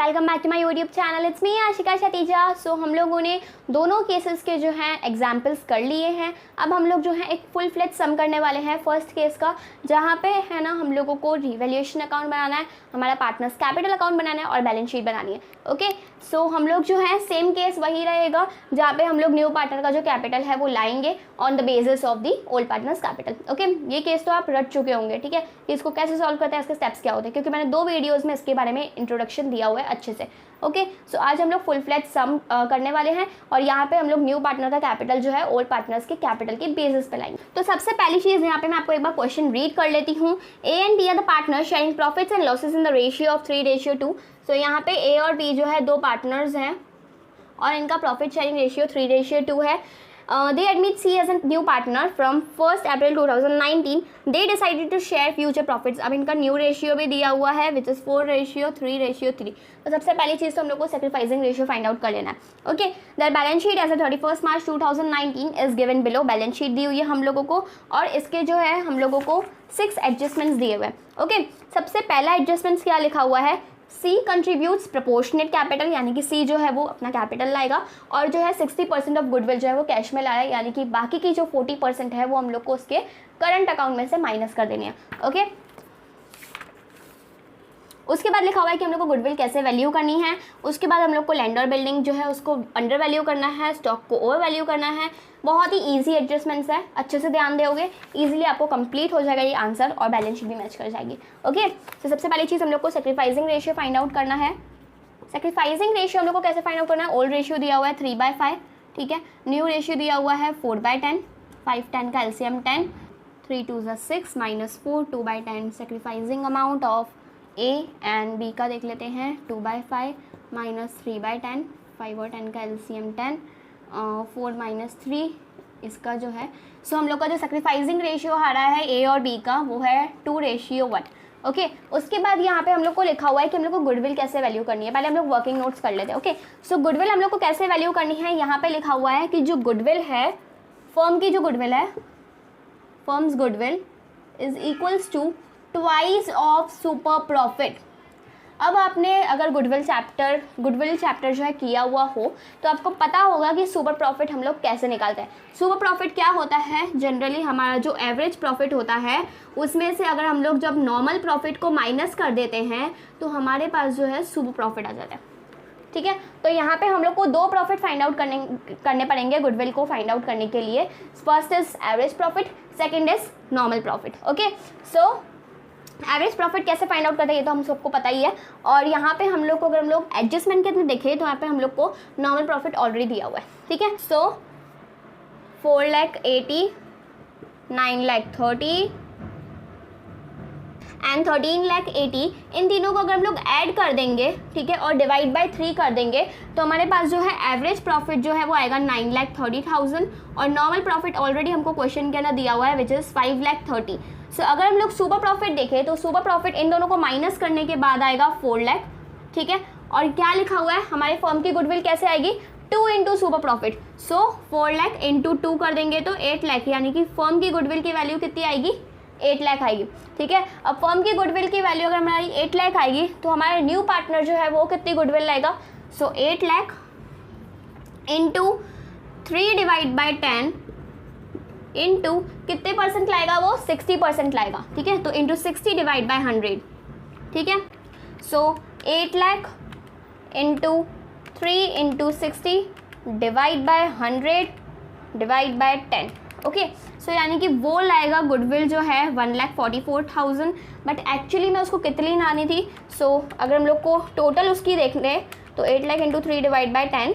Welcome back to my YouTube channel. It's me Ashika Shatija. So हम लोगों ने दोनों केसेस के जो हैं एग्जाम्पल्स कर लिए हैं। अब हम लोग जो है एक फुल फ्लेज सम करने वाले हैं फर्स्ट केस का, जहाँ पे है ना हम लोगों को रिवैल्यूएशन अकाउंट बनाना है, हमारा पार्टनर्स कैपिटल अकाउंट बनाना है और बैलेंस शीट बनानी है। ओके, सो हम लोग जो है सेम केस वही रहेगा जहाँ पे हम लोग न्यू पार्टनर का जो कैपिटल है वो लाएंगे on the basis of the old partners capital. Okay, ये केस तो आप रट चुके होंगे, ठीक है, इसको कैसे सॉल्व करते हैं, इसके स्टेप्स क्या होते हैं, क्योंकि मैंने 2 वीडियोज़ में इसके बारे में इंट्रोडक्शन दिया हुआ है अच्छे से। ओके, सो आज हम लोग फुल फ्लेज सम करने वाले हैं और यहाँ पे हम लोग न्यू पार्टनर का कैपिटल जो है ओल्ड पार्टनर्स के कैपिटल के बेसिस पे लाएंगे। तो सबसे पहली चीज़ यहाँ पे मैं आपको एक बार क्वेश्चन रीड कर लेती हूँ। A and B are the partner sharing profits and losses in the ratio of 3:2। So यहाँ पे ए और बी जो है 2 पार्टनर्स हैं और इनका प्रॉफिट शेयरिंग रेशियो 3:2 है। They admit C as a new partner from 1st April 2019. They decided to share future profits. अब इनका न्यू रेशियो भी दिया हुआ है विच इज़ 4:3:3। तो सबसे पहली चीज़ तो हम लोग को सेक्रीफाइसिंग रेशियो फाइंड आउट कर लेना है। Okay, their balance sheet as 31 March 2019 is given below. Balance sheet दी हुई है हम लोगों को और इसके जो है हम लोगों को 6 एडजस्टमेंट्स दिए हुए हैं। ओके, सबसे पहला एडजस्टमेंट्स क्या लिखा हुआ है, सी कंट्रीब्यूट्स प्रपोर्शनेट कैपिटल, यानी कि सी जो है वो अपना कैपिटल लाएगा और जो है 60% ऑफ गुडविल जो है वो कैश में लाया, यानी कि बाकी की जो 40% है वो हम लोग को उसके करंट अकाउंट में से माइनस कर देनी है। ओके, उसके बाद लिखा हुआ है कि हम लोग को गुडविल कैसे वैल्यू करनी है। उसके बाद हम लोग को लैंड और बिल्डिंग जो है उसको अंडर वैल्यू करना है, स्टॉक को ओवर वैल्यू करना है। बहुत ही इजी एडजस्टमेंट्स है, अच्छे से ध्यान दोगे इजीली आपको कंप्लीट हो जाएगा ये आंसर और बैलेंस शीट भी मैच कर जाएगी। ओके, तो सबसे पहली चीज़ हम लोग को सेक्रीफाइसिंग रेशियो फाइंड आउट करना है। सेक्रीफाइसिंग रेशियो हम लोग को कैसे फाइंड आउट करना है, ओल्ड रेशियो दिया हुआ है 3/5, ठीक है, न्यू रेशियो दिया हुआ है 4/10, 5/10 का LCM 10, 3 2 6 -4 2/10। Sacrificing amount of A and B का देख लेते हैं 2/5 -3/10, 5 और 10 का एलसीएम 10, 4 - 3 इसका जो है। सो हम लोग का जो सेक्रीफाइसिंग रेशियो आ रहा है ए और बी का वो है 2:1। ओके, उसके बाद यहाँ पे हम लोग को लिखा हुआ है कि हम लोग को गुडविल कैसे वैल्यू करनी है। पहले हम लोग वर्किंग नोट्स कर लेते हैं। ओके, सो गुडविल हम लोग को कैसे वैल्यू करनी है, यहाँ पे लिखा हुआ है कि जो गुडविल है फर्म की, जो गुडविल है firm's goodwill is equals to twice of super profit. अब आपने अगर गुडविल चैप्टर जो है किया हुआ हो तो आपको पता होगा कि सुपर प्रॉफिट हम लोग कैसे निकालते हैं। सुपर प्रॉफिट क्या होता है, जनरली हमारा जो एवरेज प्रॉफिट होता है उसमें से अगर हम लोग जब नॉर्मल प्रॉफिट को माइनस कर देते हैं तो हमारे पास जो है सुपर प्रॉफिट आ जाता है। ठीक है, तो यहाँ पे हम लोग को 2 प्रॉफिट फाइंड आउट करने पड़ेंगे गुडविल को फाइंड आउट करने के लिए। First is average profit, second is normal profit. Okay, so average profit कैसे फाइंड आउट करते हैं ये तो हम सबको पता ही है। और यहाँ पे हम लोग को अगर हम लोग एडजस्टमेंट के अंदर देखें तो यहाँ पे हम लोग को नॉर्मल प्रॉफिट ऑलरेडी दिया हुआ है। ठीक है, सो 4,80,000, 9,30,000 एंड 13,80,000, इन तीनों को अगर हम लोग ऐड कर देंगे, ठीक है, और डिवाइड बाय 3 कर देंगे तो हमारे पास जो है एवरेज प्रॉफिट जो है वो आएगा 9,30,000 और नॉर्मल प्रॉफिट ऑलरेडी हमको क्वेश्चन के अंदर दिया हुआ है विच इज़ 5,30,000। सो अगर हम लोग सुपर प्रॉफिट देखें तो सुपर प्रॉफिट इन दोनों को माइनस करने के बाद आएगा 4 लाख। ठीक है, और क्या लिखा हुआ है हमारे फर्म की गुडविल कैसे आएगी, 2 इंटू सुपर प्रॉफिट। सो 4 लाख इंटू 2 कर देंगे तो 8 लाख, यानी कि फर्म की गुडविल की वैल्यू कितनी आएगी, 8 लाख आएगी। ठीक है, अब फर्म की गुडविल की वैल्यू अगर हमारी 8 लाख आएगी तो हमारे न्यू पार्टनर जो है वो कितनी गुडविल लाएगा, सो 8 लाख इंटू 3/10 इंटू कितने परसेंट लाएगा वो, 60% लाएगा। ठीक है, तो इंटू 60/100। ठीक है, so 8 lakh into 3 into 60 divide by 100 divide by 10। Okay, so यानी कि वो लाएगा गुडविल जो है 1,44,000, बट एक्चुअली में उसको कितनी लानी थी। सो अगर हम लोग को टोटल उसकी देख लें तो 8 लाख इंटू 3 डिवाइड बाय 10,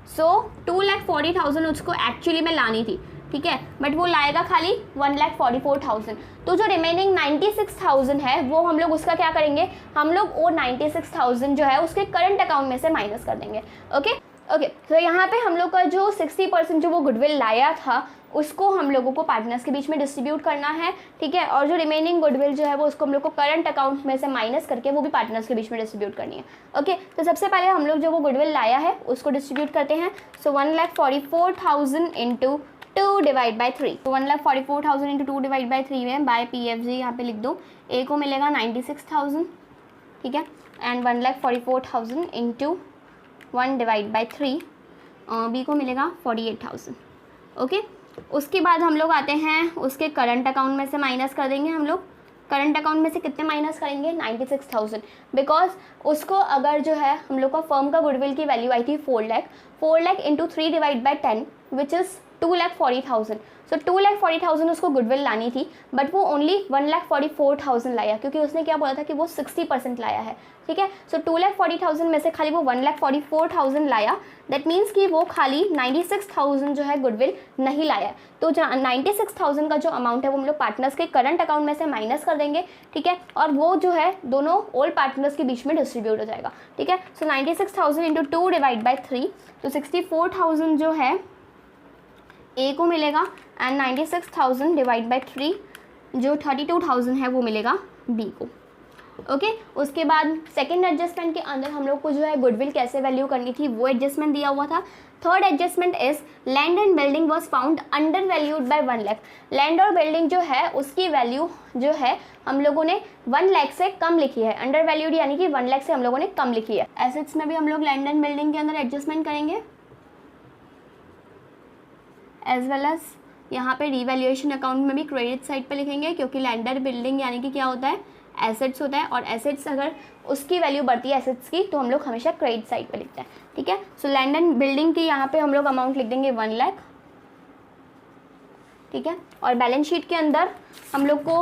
सो 2,40,000 उसको एक्चुअली में लानी थी। ठीक है, बट वो लाएगा खाली 1,44,000। तो जो रिमेनिंग 96,000 है वो हम लोग उसका क्या करेंगे, हम लोग वो 96,000 जो है उसके करंट अकाउंट में से माइनस कर देंगे। ओके, तो यहाँ पे हम लोग का जो 60% जो वो गुडविल लाया था उसको हम लोगों को पार्टनर्स के बीच में डिस्ट्रीब्यूट करना है। ठीक है, और जो रिमेनिंग गुडविल जो है वो उसको हम लोग को करंट अकाउंट में से माइनस करके वो भी पार्टनर्स के बीच में डिस्ट्रीब्यूट करनी है। ओके, तो सबसे पहले हम लोग जो वो गुडविल लाया है उसको डिस्ट्रीब्यूट करते हैं। सो 1,44,000 इंटू 2 डिवाइड बाई 3, तो 1,44,000 इंटू 2 डिवाइड बाई 3 में बाय PFG यहाँ पे लिख दो। ए को मिलेगा 96,000, ठीक है, and 1,44,000 into 1 divide by 3, B को मिलेगा 48,000। ओके, उसके बाद हम लोग आते हैं उसके करंट अकाउंट में से माइनस कर देंगे हम लोग। करंट अकाउंट में से कितने माइनस करेंगे? 96,000, बिकॉज उसको अगर जो है हम लोग का फर्म का गुडविल की वैल्यू आई थी 4 lakh, 4 lakh into 3 divide by 10 which is 2,40,000। सो 2,40,000 उसको गुडविल लानी थी, बट वो ओनली 1,44,000 लाया, क्योंकि उसने क्या बोला था कि वो 60% लाया है। ठीक है, सो 2,40,000 में से खाली वो 1,44,000 लाया, दैट मीन्स कि वो खाली 96,000 जो है गुडविल नहीं लाया। तो 96,000 का जो अमाउंट है वो हम लोग पार्टनर्स के करंट अकाउंट में से माइनस कर देंगे। ठीक है, और वो जो है दोनों ओल्ड पार्टनर्स के बीच में डिस्ट्रीब्यूट हो जाएगा। ठीक है, सो 96,000 इंटू 2 डिवाइड बाई 3, तो 64,000 जो है ए को मिलेगा, एंड 96,000 डिवाइड बाई 3 जो 32,000 है वो मिलेगा बी को। ओके, उसके बाद सेकंड एडजस्टमेंट के अंदर हम लोग को जो है गुडविल कैसे वैल्यू करनी थी वो एडजस्टमेंट दिया हुआ था। Third adjustment is land and building was found under valued bye 1 lakh. Land और बिल्डिंग जो है उसकी वैल्यू जो है हम लोगों ने 1 लाख से कम लिखी है, अंडर वैल्यूड यानी कि 1 लाख से हम लोगों ने कम लिखी है। एसेट्स में भी हम लोग लैंड एंड बिल्डिंग के अंदर एडजस्टमेंट करेंगे, एज वेल एज यहाँ पे रिवैल्यूएशन अकाउंट में भी क्रेडिट साइड पे लिखेंगे, क्योंकि लैंडर बिल्डिंग यानी कि क्या होता है? एसेट्स होता है, और एसेट्स अगर उसकी वैल्यू बढ़ती है एसेट्स की तो हम लोग हमेशा क्रेडिट साइड पे लिखते हैं। ठीक है, सो लैंड एंड बिल्डिंग की यहाँ पे हम लोग अमाउंट लिख देंगे 1 लाख। ठीक है, और बैलेंस शीट के अंदर हम लोग को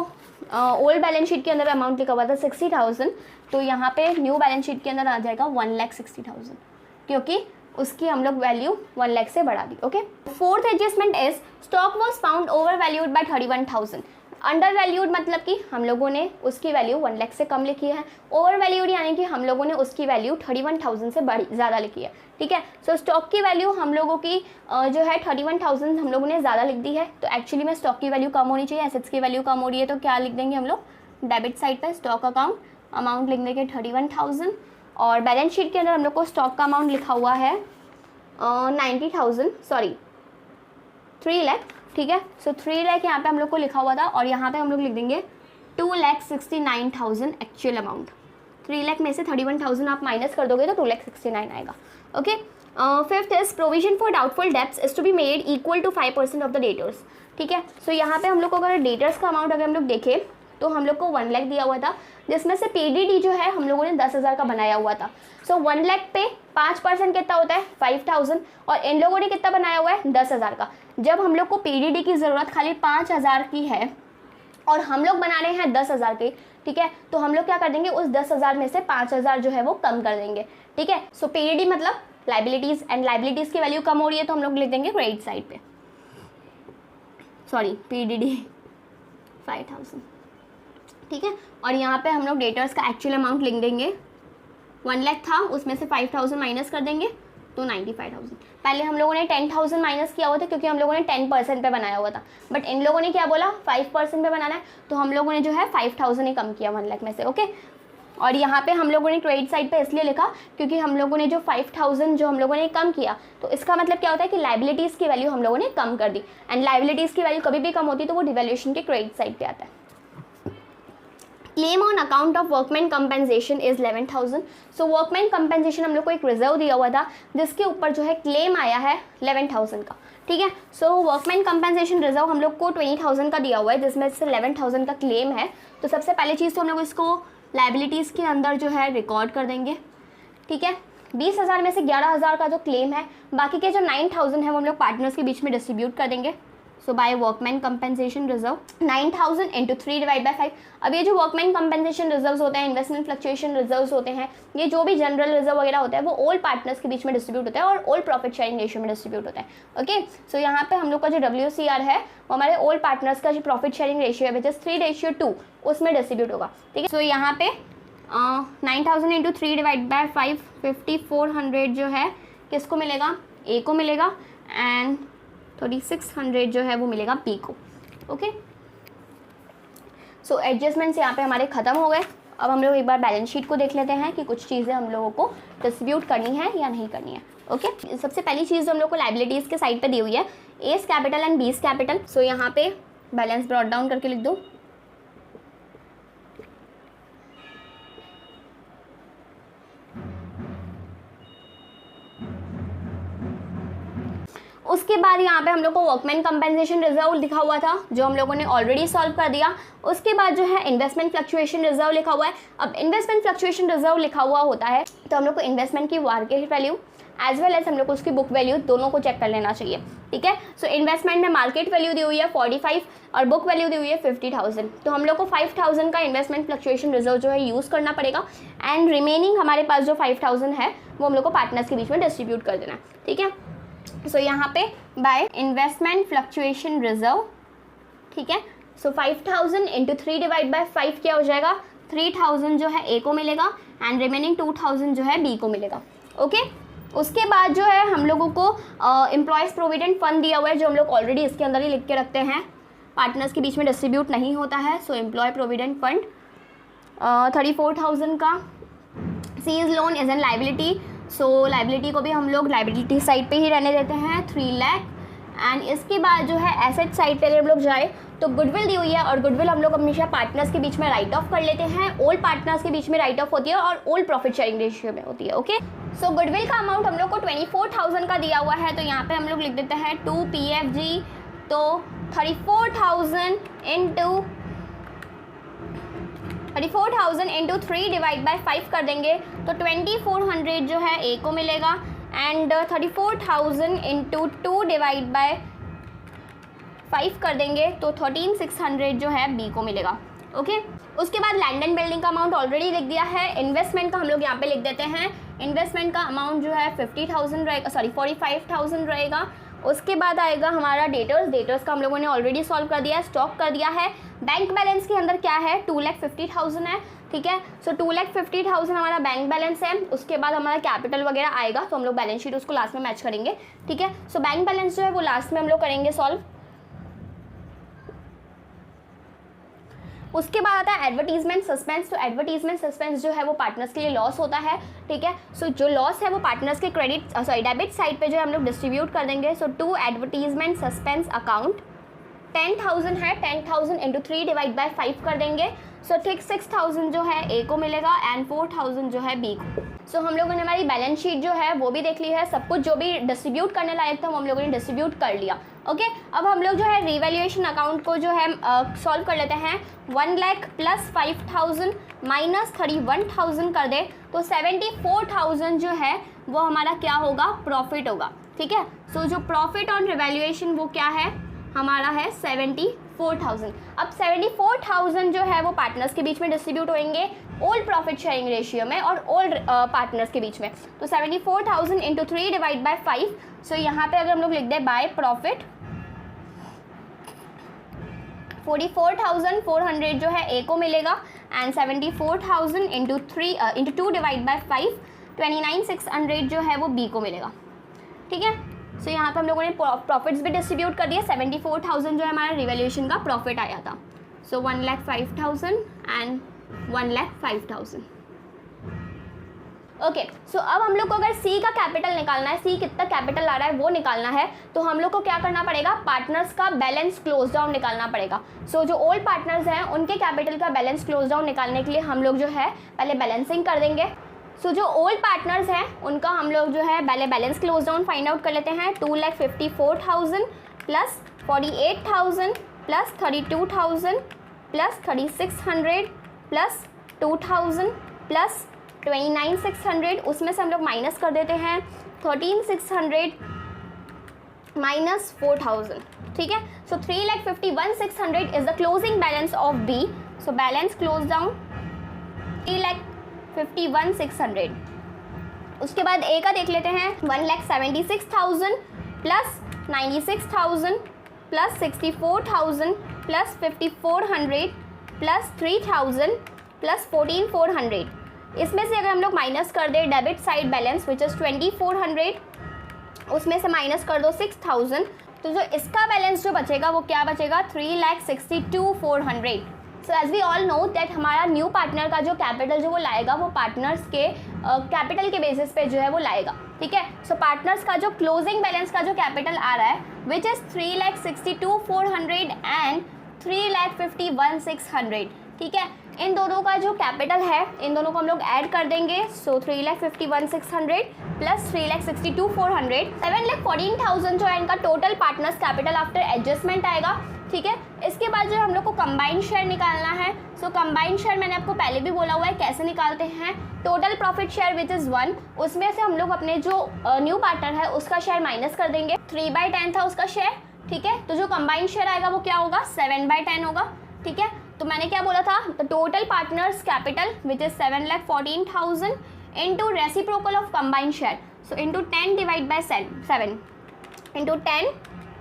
ओल्ड बैलेंस शीट के अंदर अमाउंट लिखा हुआ था 60,000, तो यहाँ पे न्यू बैलेंस शीट के अंदर आ जाएगा 1,60,000, क्योंकि उसकी हम लोग वैल्यू 1 लाख से बढ़ा दी। Okay, fourth adjustment is stock was found overvalued by 31,000। Undervalued मतलब कि हम लोगों ने उसकी वैल्यू 1 लाख से कम लिखी है, ओवर वैल्यूड यानी कि हम लोगों ने उसकी वैल्यू 31,000 से ज़्यादा लिखी है। ठीक है, सो स्टॉक की वैल्यू हम लोगों की जो है 31,000 हम लोगों ने ज़्यादा लिख दी है, तो एक्चुअली में स्टॉक की वैल्यू कम होनी चाहिए, एसेट्स की वैल्यू कम हो रही है, तो क्या लिख देंगे हम लोग? डेबिट साइड पर स्टॉक अकाउंट अमाउंट लिख देंगे 31,000, और बैलेंस शीट के अंदर हम लोग को स्टॉक का अमाउंट लिखा हुआ है 90,000, सॉरी 3 लाख। ठीक है, सो 3 लाख यहाँ पे हम लोग को लिखा हुआ था, और यहाँ पे हम लोग लिख देंगे 2,69,000 एक्चुअल अमाउंट। 3 लाख में से 31,000 आप माइनस कर दोगे तो 2,69,000 आएगा। Okay, fifth is provision for doubtful debts is to be made equal to 5% of the debtors. ठीक है, सो यहाँ पे हम लोग को अगर डेटर्स का अमाउंट अगर हम लोग देखें तो हम लोग को 1 लाख दिया हुआ था, जिसमें से पीडीडी जो है हम लोगों ने 10,000 का बनाया हुआ था। सो 1 लाख पे 5% कितना होता है? 5,000, और इन लोगों ने कितना बनाया हुआ है? 10,000 का। जब हम लोग को पीडीडी की ज़रूरत खाली 5,000 की है और हम लोग बना रहे हैं 10,000 के, ठीक है, तो हम लोग क्या कर देंगे? उस 10,000 में से 5,000 जो है वो कम कर देंगे। ठीक है, सो पीडीडी मतलब लाइबिलिटीज़, एंड लाइबिलिटीज़ की वैल्यू कम हो रही है तो हम लोग लिख देंगे क्रेडिट साइड पे, सॉरी पीडीडी 5,000। ठीक है, और यहाँ पे हम लोग डेटर्स का एक्चुअल अमाउंट लिख देंगे 1 लाख था, उसमें से 5,000 माइनस कर देंगे तो 95,000। पहले हम लोगों ने 10,000 माइनस किया हुआ था क्योंकि हम लोगों ने 10% पे बनाया हुआ था, बट इन लोगों ने क्या बोला? 5% पे बनाना है, तो हम लोगों ने जो है 5,000 ही कम किया 1 लाख में से। ओके, और यहाँ पे हम लोगों ने क्रेडिट साइड पे इसलिए लिखा क्योंकि हम लोगों ने जो 5,000 जो हम लोगों ने कम किया, तो इसका मतलब क्या होता है कि लाइबिलिटीज़ की वैल्यू हम लोगों ने कम कर दी, एंड लाइबिलिटीज़ की वैल्यू कभी भी कम होती है तो वो डिवैल्यूएशन के क्रेडिट साइड पे आता है। Claim on account of workman compensation is 11,000। So workman compensation हम लोग को एक रिजर्व दिया हुआ था जिसके ऊपर जो है क्लेम आया है 11,000 का। ठीक है, सो वर्कमैन कंपनसेशन रिजर्व हम लोग को 20,000 का दिया हुआ है, जिसमें से 11,000 का क्लेम है। तो सबसे पहली चीज़ तो हम लोग इसको लाइबिलिटीज़ के अंदर जो है रिकॉर्ड कर देंगे। ठीक है, 20,000 में से 11,000 का जो क्लेम है, बाकी के जो 9,000 है वो हम लोग पार्टनर्स के बीच में डिस्ट्रीब्यूट कर देंगे। So by workman compensation reserve 9,000 into 3 divide by 5। अब ये जो वर्कमैन कंपनसेशन रिजर्व्स होते हैं, इन्वेस्टमेंट फ्लक्चुएशन रिजर्व्स होते हैं, ये जो भी जनरल रिजर्व वगैरह होता है वो ओल्ड पार्टनर्स के बीच में डिस्ट्रीब्यूट होता है और ओल्ड प्रॉफिट शेयरिंग रेशियो में डिस्ट्रीब्यूट होता है। ओके, सो यहाँ पे हम लोग का जो WCR है वो हमारे ओल्ड पार्टनर्स का जो प्रॉफिट शेयरिंग रेशियो है विच इज 3:2 उसमें डिस्ट्रीब्यूट होगा। ठीक है, सो यहाँ पे 9,000 इंटू 3 डिवाइड बाई 5 5,400 जो है किसको मिलेगा? ए को मिलेगा, एंड 3,600 जो है वो मिलेगा बी को। ओके, सो एडजस्टमेंट्स यहाँ पे हमारे ख़त्म हो गए। अब हम लोग एक बार बैलेंस शीट को देख लेते हैं कि कुछ चीज़ें हम लोगों को डिस्ट्रीब्यूट करनी है या नहीं करनी है। ओके, सबसे पहली चीज़ जो हम लोग को लाइबिलिटीज़ के साइड पे दी हुई है S capital and B's capital. So यहाँ पे बैलेंस ब्रॉट डाउन करके लिख दो। उसके बाद यहाँ पे हम लोग को वर्कमैन कंपेंसेशन रिजर्व लिखा हुआ था जो हम लोगों ने ऑलरेडी सॉल्व कर दिया। उसके बाद जो है इन्वेस्टमेंट फ्लक्चुएशन रिजर्व लिखा हुआ है। अब इन्वेस्टमेंट फ्लक्चुएशन रिजर्व लिखा हुआ होता है तो हम लोग को इन्वेस्टमेंट की market value as well as हम लोग को उसकी बुक वैल्यू दोनों को चेक कर लेना चाहिए, ठीक है। सो इन्वेस्टमेंट में मार्केट वैल्यू दी हुई है 45 और बुक वैल्यू दी हुई है 50,000, तो हम लोग को 5,000 का इन्वेस्टमेंट फ्लक्चुएशन रिजर्व जो है यूज़ करना पड़ेगा एंड रिमेनिंग हमारे पास जो 5,000 है वो हम लोग को पार्टनर्स के बीच में डिस्ट्रीब्यूट कर देना है, ठीक है। सो यहाँ पे बाय इन्वेस्टमेंट फ्लक्चुएशन रिजर्व, ठीक है। सो 5,000 इंटू 3 डिवाइड बाय 5 क्या हो जाएगा, 3,000 जो है ए को मिलेगा एंड रिमेनिंग 2,000 जो है बी को मिलेगा, ओके। उसके बाद जो है हम लोगों को एम्प्लॉयज़ प्रोविडेंट फंड दिया हुआ है जो हम लोग ऑलरेडी इसके अंदर ही लिख के रखते हैं, पार्टनर्स के बीच में डिस्ट्रीब्यूट नहीं होता है। सो एम्प्लॉय प्रोविडेंट फंड 34,000 का। Cease loan is an liability, so liability को भी हम लोग लाइबिलिटी साइड पे ही रहने देते हैं 3 लाख। एंड इसके बाद जो है एसेट साइड पे अगर हम लोग जाए तो गुडविल दी हुई है और गुडविल हम लोग हमेशा पार्टनर्स के बीच में राइट ऑफ कर लेते हैं, ओल्ड पार्टनर्स के बीच में राइट ऑफ होती है और ओल्ड प्रॉफिट शेयरिंग रेशियो में होती है, ओके। सो गुडविल का अमाउंट हम लोग को 24,000 का दिया हुआ है तो यहाँ पे हम लोग लिख देते हैं 2 PFG, तो 34,000 इंटू 3 डिवाइड बाई 5 कर देंगे तो 2400 जो है ए को मिलेगा एंड 34,000 इंटू 2 डिवाइड बाय 5 कर देंगे तो 13,600 जो है बी को मिलेगा, ओके। उसके बाद लैंड एंड बिल्डिंग का अमाउंट ऑलरेडी लिख दिया है। इन्वेस्टमेंट का हम लोग यहाँ पे लिख देते हैं, इन्वेस्टमेंट का अमाउंट जो है 50,000 रहेगा, सॉरी 45,000 रहेगा। उसके बाद आएगा हमारा डेटर्स का हम लोगों ने ऑलरेडी सॉल्व कर दिया है, स्टॉक कर दिया है। बैंक बैलेंस के अंदर क्या है, 2,50,000 है, ठीक है। सो 2,50,000 हमारा बैंक बैलेंस है। उसके बाद हमारा कैपिटल वगैरह आएगा तो हम लोग बैलेंस शीट उसको लास्ट में मैच करेंगे, ठीक है। सो बैंक बैलेंस जो है वो लास्ट में हम लोग करेंगे सॉल्व। उसके बाद आता है एडवर्टीजमेंट सस्पेंस। तो एडवर्टीजमेंट सस्पेंस जो है वो पार्टनर्स के लिए लॉस होता है, ठीक है। सो जो लॉस है वो पार्टनर्स के डेबिट साइड पे जो है हम लोग डिस्ट्रीब्यूट कर देंगे। सो टू एडवर्टीजमेंट सस्पेंस अकाउंट 10,000 है, 10,000 इंटू 3 डिवाइड बाय 5 कर देंगे। सो ठीक 6,000 जो है ए को मिलेगा एंड 4,000 जो है बी को। सो हम लोगों ने हमारी बैलेंस शीट जो है वो भी देख ली है, सब कुछ जो भी डिस्ट्रीब्यूट करने लायक था वो हम लोगों ने डिस्ट्रीब्यूट कर लिया, ओके। अब हम लोग जो है रिवैल्यूएशन अकाउंट को जो है सॉल्व कर लेते हैं। 1 लाख प्लस 5,000 माइनस 31,000 कर दे तो 74,000 जो है वो हमारा क्या होगा, प्रॉफिट होगा, ठीक है। सो जो प्रॉफिट ऑन रिवैल्यूएशन वो क्या है हमारा है 74,000। अब 74,000 जो है वो पार्टनर्स के बीच में डिस्ट्रीब्यूट होंगे ओल्ड प्रॉफिट शेयरिंग रेशियो में और ओल्ड पार्टनर्स के बीच में। तो 74,000 इंटू 3 डिवाइड बाय 5। सो यहाँ पे अगर हम लोग लिख दें बाय प्रॉफिट 44,400 जो है ए को मिलेगा एंड 74,000 इंटू 2 डिवाइड बाय 5 29,600 जो है वो बी को मिलेगा, ठीक है। सो यहाँ पे हम लोगों ने प्रॉफिट्स भी डिस्ट्रीब्यूट कर दिया। 74,000 जो है हमारा रिवैल्यूएशन का प्रॉफिट आया था। सो 1,05,000 एंड 1,05,000, ओके। सो अब हम लोग को अगर सी का कैपिटल निकालना है, सी कितना कैपिटल आ रहा है वो निकालना है, तो हम लोग को क्या करना पड़ेगा, पार्टनर्स का बैलेंस क्लोज डाउन निकालना पड़ेगा। सो जो ओल्ड पार्टनर्स हैं उनके कैपिटल का बैलेंस क्लोज डाउन निकालने के लिए हम लोग जो है पहले बैलेंसिंग कर देंगे। सो जो ओल्ड पार्टनर्स हैं उनका हम लोग जो है पहले balance close down find out कर लेते हैं। 2,54,000 plus 48,000 plus 32,000 plus 3,600 plus 2,000 plus 29,600, उसमें से हम लोग माइनस कर देते हैं 13,600 माइनस 4,000, ठीक है। So 3,51,600 is the closing balance of B. So balance close down 3,51,600। उसके बाद ए का देख लेते हैं 1,76,000 plus 96,000 plus 64,000 plus 5,400 plus 3,000 plus 14,400। इसमें से अगर हम लोग माइनस कर दें debit side balance which is 2,400, उसमें से माइनस कर दो 6,000, तो जो इसका बैलेंस जो बचेगा वो क्या बचेगा, 3,62,400। So as we all know that हमारा न्यू पार्टनर का जो कैपिटल जो वो लाएगा वो पार्टनर्स के कैपिटल के बेसिस पे जो है वो लाएगा, ठीक है। सो पार्टनर्स का जो क्लोजिंग बैलेंस का जो कैपिटल आ रहा है विच इज़ 3,62,400 एंड 3,51,600, ठीक है। इन दोनों का जो कैपिटल है इन दोनों को हम लोग ऐड कर देंगे। सो 3,51,600 प्लस 3,62,400 7,14,000 जो है इनका total partners capital after adjustment आएगा। ठीक है, इसके बाद जो हम लोग को कंबाइंड शेयर निकालना है। सो कंबाइंड शेयर मैंने आपको पहले भी बोला हुआ है कैसे निकालते हैं। Total profit share which is 1, उसमें से हम लोग अपने जो न्यू पार्टनर है उसका शेयर माइनस कर देंगे। 3/10 था उसका शेयर। ठीक है, तो जो कंबाइंड शेयर आएगा वो क्या होगा, 7/10 होगा। ठीक है, तो मैंने क्या बोला था, the total partners capital which is 7,14,000 into reciprocal of combined share. So into 10 divide by 7 into 10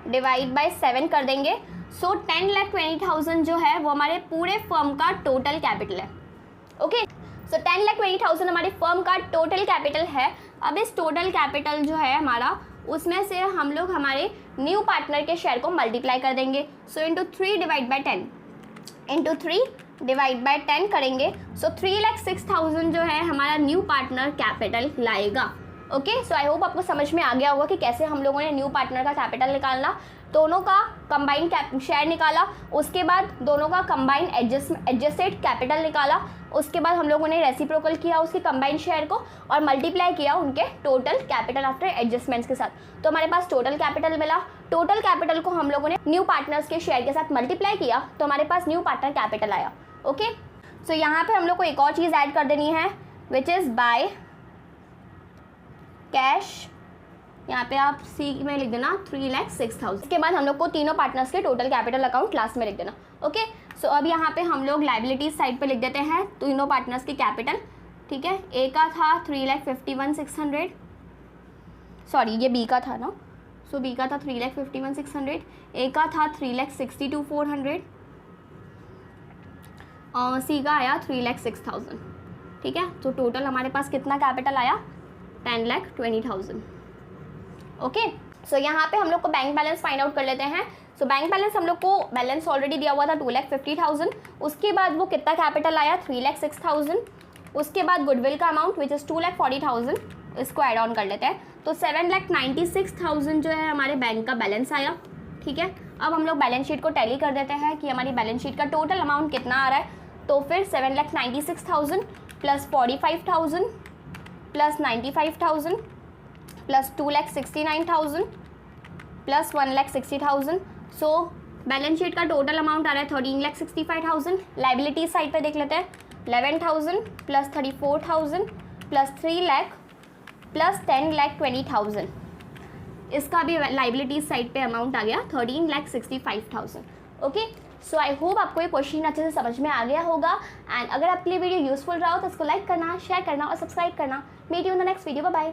divide by 7 कर देंगे। सो 10,20,000 जो है वो हमारे पूरे फर्म का टोटल कैपिटल है। ओके, सो 10,20,000 हमारे फर्म का टोटल कैपिटल है। अब इस टोटल कैपिटल जो है हमारा उसमें से हम लोग हमारे न्यू पार्टनर के शेयर को मल्टीप्लाई कर देंगे। So into 3 divide by 10 into 3 divide by 10 करेंगे। सो 3,06,000 जो है हमारा न्यू पार्टनर कैपिटल लाएगा। ओके, सो आई होप आपको समझ में आ गया होगा कि कैसे हम लोगों ने न्यू पार्टनर का कैपिटल निकालना, दोनों का कंबाइंड शेयर निकाला, उसके बाद दोनों का कंबाइंड एडजस्टेड कैपिटल निकाला, उसके बाद हम लोगों ने रेसिप्रोकल किया उसके कंबाइंड शेयर को और मल्टीप्लाई किया उनके टोटल कैपिटल आफ्टर एडजस्टमेंट्स के साथ। तो हमारे पास टोटल कैपिटल मिला। टोटल कैपिटल को हम लोगों ने न्यू पार्टनर्स के शेयर के साथ मल्टीप्लाई किया तो हमारे पास न्यू पार्टनर कैपिटल आया। ओके, सो यहाँ पे हम लोग को एक और चीज़ ऐड कर देनी है विच इज़ बाय कैश। यहाँ पे आप सी में लिख देना 3,06,000। इसके बाद हम लोग को तीनों पार्टनर्स के टोटल कैपिटल अकाउंट लास्ट में लिख देना। ओके, सो अब यहाँ पे हम लोग लाइबिलिटीज साइड पे लिख देते हैं तीनों पार्टनर्स की कैपिटल। ठीक है, ए का था 3,51,600, सॉरी ये बी का था ना, सो बी का था 3,51,600, ए का था 3,62,400 और सी का आया 3,06,000। ठीक है, तो टोटल हमारे पास कितना कैपिटल आया, 10,20,000। ओके, सो यहाँ पे हम लोग को बैंक बैलेंस फाइंड आउट कर लेते हैं। सो बैंक बैलेंस हम लोग को बैलेंस ऑलरेडी दिया हुआ था 2,50,000। उसके बाद वो कितना कैपिटल आया, 3,06,000। उसके बाद गुडविल का अमाउंट विच इज़ 2,40,000, इसको ऐड ऑन कर लेते हैं। तो 7,96,000 जो है हमारे बैंक का बैलेंस आया। ठीक है, अब हम लोग बैलेंस शीट को टैली कर देते हैं कि हमारी बैलेंस शीट का टोटल अमाउंट कितना आ रहा है। तो फिर 7,96,000 plus 45,000 plus 95,000 plus 2,69,000 plus 1,60,000। So balance sheet का टोटल अमाउंट आ रहा है 13,65,000। लाइबिलिटीज साइड पे देख लेते हैं, 11,000 प्लस 34,000 प्लस 3 लाख प्लस 10,20,000। इसका भी लाइबिलिटीज साइड पे अमाउंट आ गया 13,65,000। ओके, सो आई होप आपको ये क्वेश्चन अच्छे से समझ में आ गया होगा। एंड अगर आपके लिए वीडियो यूजफुल रहा हो तो इसको लाइक करना, शेयर करना और सब्सक्राइब करना। Meet you in the next video, bye bye.